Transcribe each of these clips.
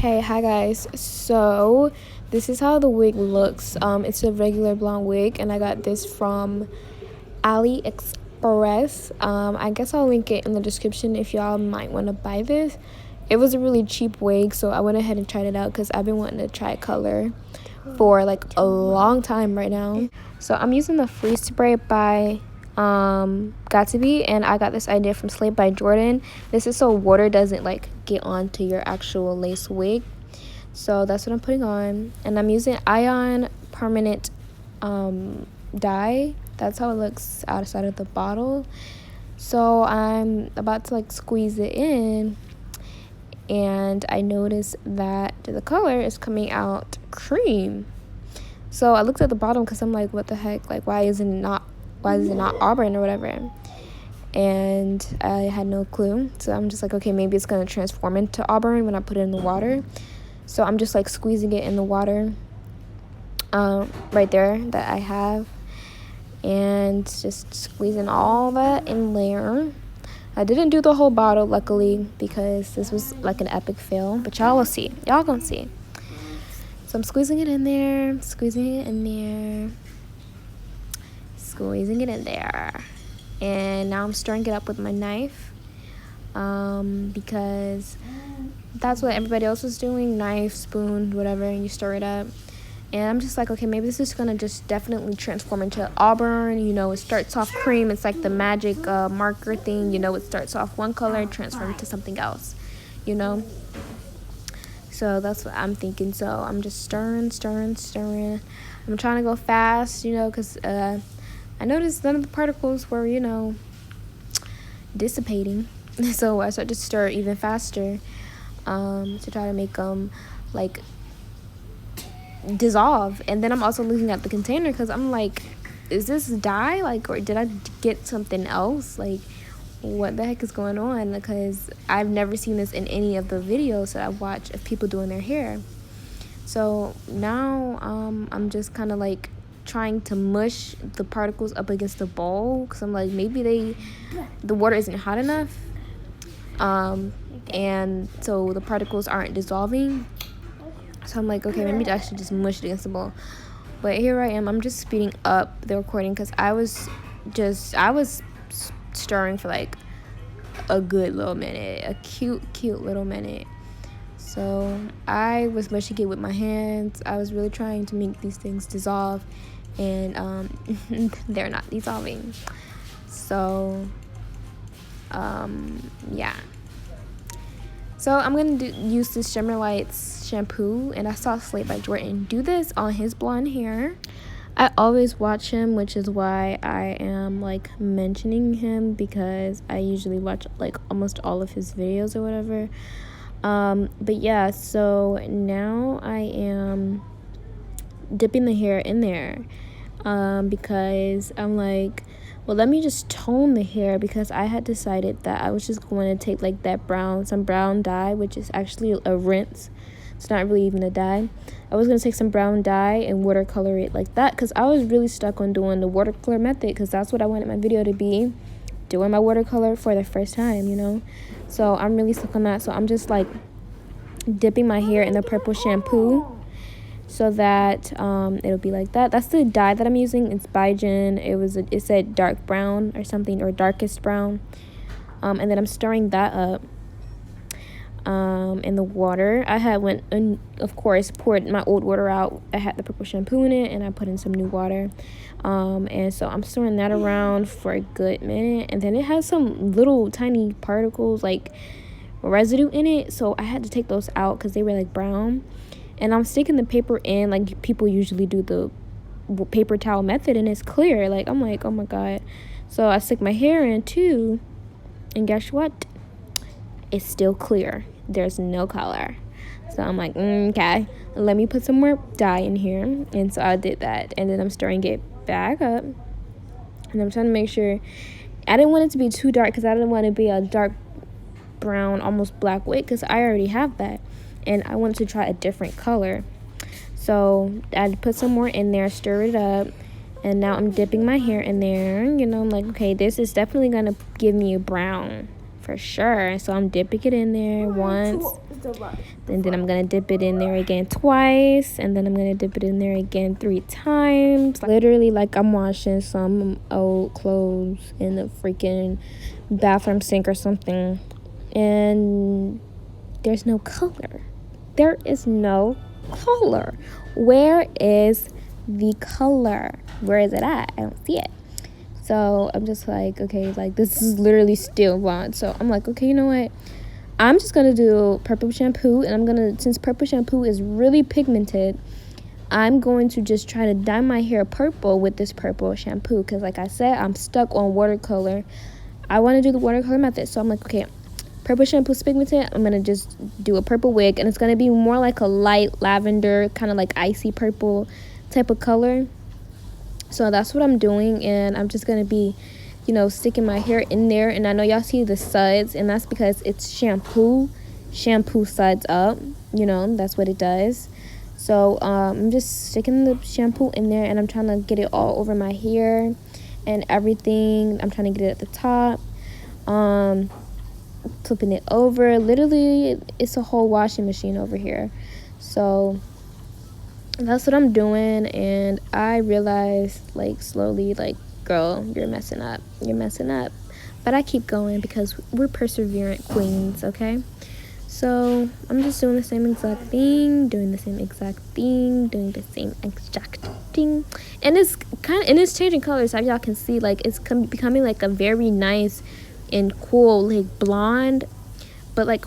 Okay, hi guys. So this is how the wig looks. It's a regular blonde wig, and I got this from AliExpress. I guess I'll link it in the description if y'all might want to buy this. It was a really cheap wig, so I went ahead and tried it out because I've been wanting to try color for like a long time right now. So I'm using the Freeze Spray by Got to Be, and I got this idea from Slate by Jordan. This is so water doesn't like get onto your actual lace wig. So that's what I'm putting on, and I'm using ion permanent dye. That's how it looks outside of the bottle. So I'm about to like squeeze it in, and I noticed that the color is coming out cream. So I looked at the bottom because I'm like, what the heck, like why is it not auburn or whatever? And I had no clue. So I'm just like, okay, maybe it's gonna transform into auburn when I put it in the water. So I'm just like squeezing it in the water right there that I have, and just squeezing all that in there. I didn't do the whole bottle, luckily, because this was like an epic fail, but y'all will see. Y'all gonna see. So I'm squeezing it in there, squeezing it in there, squeezing it in there. And now I'm stirring it up with my knife, because that's what everybody else was doing. Knife, spoon, whatever, and you stir it up. And I'm just like, okay, maybe this is gonna just definitely transform into auburn. You know, it starts off cream. It's like the magic marker thing. You know, it starts off one color, transforms to something else, you know. So that's what I'm thinking. So I'm just stirring. I'm trying to go fast, you know, because I noticed none of the particles were, you know, dissipating. So I started to stir even faster to try to make them like dissolve. And then I'm also looking at the container because I'm like, is this dye, like, or did I get something else? Like, what the heck is going on? Because I've never seen this in any of the videos that I watch of people doing their hair. So now I'm just kind of like trying to mush the particles up against the bowl, because I'm like, maybe the water isn't hot enough, and so the particles aren't dissolving. So I'm like, okay, maybe I should just mush it against the bowl. But here I am, I'm just speeding up the recording because I was stirring for like a good little minute, a cute little minute. So I was mushing it with my hands. I was really trying to make these things dissolve, and they're not dissolving. So yeah. So I'm gonna use this Shimmer Lights shampoo, and I saw Slate by Jordan do this on his blonde hair. I always watch him, which is why I am like mentioning him, because I usually watch like almost all of his videos or whatever. But yeah, so now I am dipping the hair in there, because I'm like, well, let me just tone the hair, because I had decided that I was just going to take like some brown dye, which is actually a rinse. It's not really even a dye. I was going to take some brown dye and watercolor it like that, because I was really stuck on doing the watercolor method, because that's what I wanted my video to be, doing my watercolor for the first time, you know. So I'm really stuck on that. So I'm just like dipping my hair in the purple shampoo so that it'll be like that. That's the dye that I'm using. It's Bygen. It said dark brown or something, or darkest brown. And then I'm stirring that up in the water. I had went and of course poured my old water out. I had the purple shampoo in it, and I put in some new water. And so I'm stirring that around for a good minute, and then it has some little tiny particles like residue in it, so I had to take those out because they were like brown. And I'm sticking the paper in like people usually do the paper towel method, and it's clear. Like, I'm like, oh my god. So I stick my hair in too, and guess what, it's still clear. There's no color. So I'm like, okay, let me put some more dye in here. And so I did that, and then I'm stirring it back up, and I'm trying to make sure I didn't want it to be too dark, because I didn't want it to be a dark brown, almost black wig, because I already have that, and I wanted to try a different color. So I put some more in there, stir it up, and now I'm dipping my hair in there. You know, I'm like, okay, this is definitely gonna give me a brown for sure. So I'm dipping it in there once, And then I'm gonna dip it in there again twice, and then I'm gonna dip it in there again 3 times. Literally like I'm washing some old clothes in the freaking bathroom sink or something, and there's no color. There is no color. Where is the color? Where is it at? I don't see it. So I'm just like, okay, like this is literally still blonde. So I'm like, okay, you know what? I'm just gonna do purple shampoo, and I'm gonna, since purple shampoo is really pigmented, I'm going to just try to dye my hair purple with this purple shampoo, because like I said, I'm stuck on watercolor. I want to do the watercolor method. So I'm like, okay, purple shampoo is pigmented, I'm gonna just do a purple wig, and it's gonna be more like a light lavender, kind of like icy purple type of color. So that's what I'm doing, and I'm just gonna be, you know, sticking my hair in there. And I know y'all see the suds, and that's because it's shampoo suds up, you know, that's what it does. So I'm just sticking the shampoo in there, and I'm trying to get it all over my hair and everything. I'm trying to get it at the top, flipping it over. Literally, it's a whole washing machine over here. So that's what I'm doing, and I realized, like, slowly, like, girl, you're messing up, but I keep going because we're perseverant queens, okay? So I'm just doing the same exact thing, and it's changing colors. As y'all can see, like, it's becoming like a very nice and cool, like, blonde, but like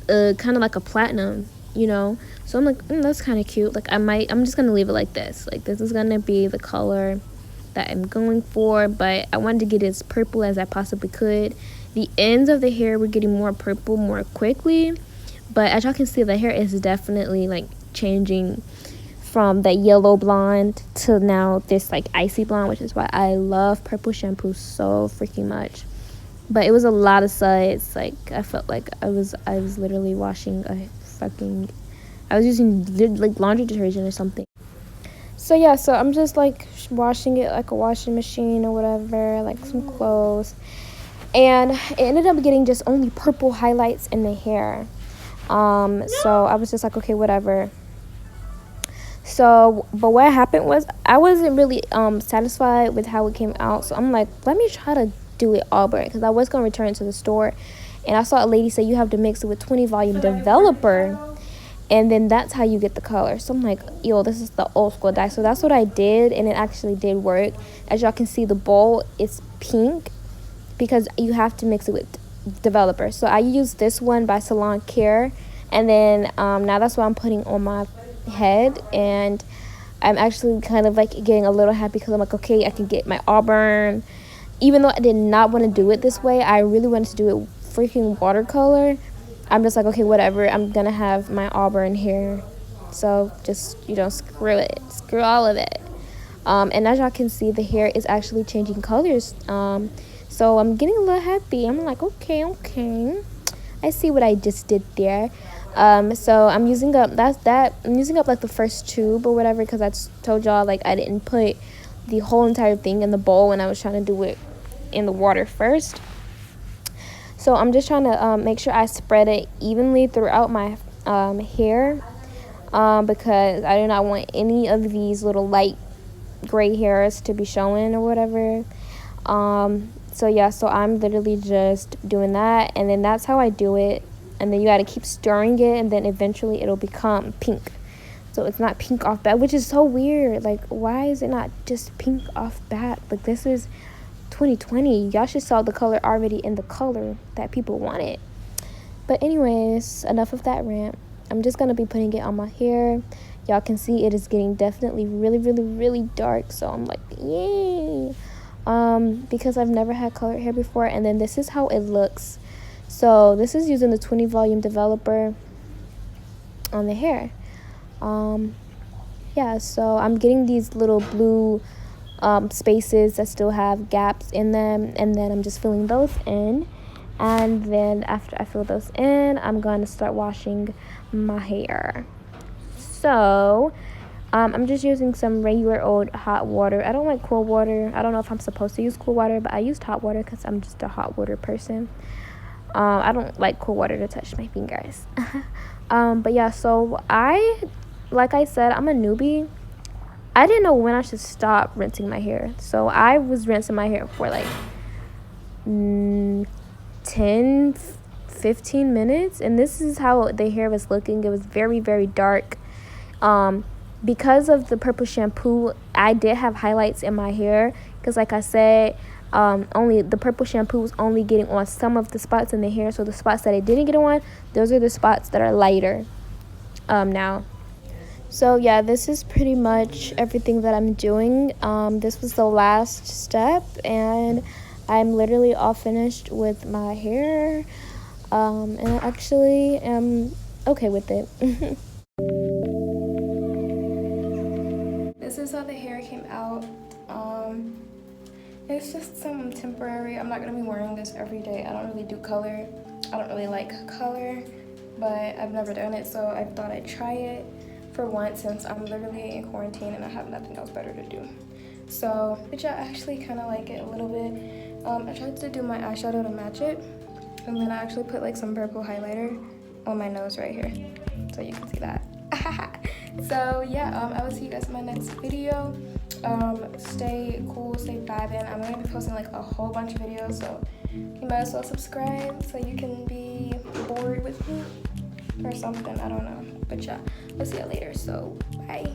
kind of like a platinum, you know. So I'm like, that's kind of cute. Like, I'm just gonna leave it like this. Like, this is gonna be the color that I'm going for, but I wanted to get as purple as I possibly could. The ends of the hair were getting more purple more quickly, but as y'all can see, the hair is definitely like changing from that yellow blonde to now this like icy blonde, which is why I love purple shampoo so freaking much. But it was a lot of suds. Like, I felt like I was literally washing I was using like laundry detergent or something. So yeah, so I'm just like washing it like a washing machine or whatever, like some clothes. And it ended up getting just only purple highlights in the hair. So I was just like, okay, whatever. So, but what happened was I wasn't really satisfied with how it came out. So I'm like, let me try to do it auburn, because I was going to return it to the store. And I saw a lady say you have to mix it with 20 volume developer, and then that's how you get the color. So I'm like, yo, this is the old school dye. So that's what I did, and it actually did work. As y'all can see, the bowl is pink because you have to mix it with developer. So I used this one by Salon Care, and then now that's what I'm putting on my head. And I'm actually kind of like getting a little happy because I'm like, okay, I can get my auburn. Even though I did not want to do it this way, I really wanted to do it freaking watercolor. I'm just like, okay, whatever, I'm gonna have my auburn hair, so just, you know, screw all of it. And as y'all can see, the hair is actually changing colors, so I'm getting a little happy. I'm like, okay, I see what I just did there. So I'm using up like the first tube or whatever, because I told y'all, like, I didn't put the whole entire thing in the bowl when I was trying to do it in the water first. So I'm just trying to make sure I spread it evenly throughout my hair, because I do not want any of these little light gray hairs to be showing or whatever. So yeah, so I'm literally just doing that, and then that's how I do it. And then you got to keep stirring it, and then eventually it'll become pink. So it's not pink off bat, which is so weird. Like, why is it not just pink off bat? Like, this is 2020. Y'all should saw the color already in the color that people wanted. But anyways, enough of that rant. I'm just gonna be putting it on my hair. Y'all can see it is getting definitely really, really, really dark. So I'm like, yay. Because I've never had colored hair before. And then this is how it looks. So this is using the 20 volume developer on the hair. Yeah, so I'm getting these little blue spaces that still have gaps in them, and then I'm just filling those in. And then after I fill those in, I'm going to start washing my hair. So I'm just using some regular old hot water. I don't like cold water. I don't know if I'm supposed to use cool water, but I used hot water because I'm just a hot water person. I don't like cool water to touch my fingers. But yeah, so like I said, I'm a newbie. I didn't know when I should stop rinsing my hair. So I was rinsing my hair for like 10, 15 minutes. And this is how the hair was looking. It was very, very dark. Because of the purple shampoo, I did have highlights in my hair. Because like I said, only the purple shampoo was only getting on some of the spots in the hair. So the spots that I didn't get on, those are the spots that are lighter now. So yeah, this is pretty much everything that I'm doing. This was the last step, and I'm literally all finished with my hair. And I actually am okay with it. This is how the hair came out. It's just some temporary. I'm not gonna be wearing this every day. I don't really do color. I don't really like color, but I've never done it, so I thought I'd try it for once since I'm literally in quarantine and I have nothing else better to do. So, which I actually kind of like it a little bit. I tried to do my eyeshadow to match it, and then I actually put like some purple highlighter on my nose right here, so you can see that. So yeah, I will see you guys in my next video. Stay cool, stay vibing. I'm gonna be posting like a whole bunch of videos, so you might as well subscribe so you can be bored with me or something. I don't know, but yeah, I'll see you later. So bye.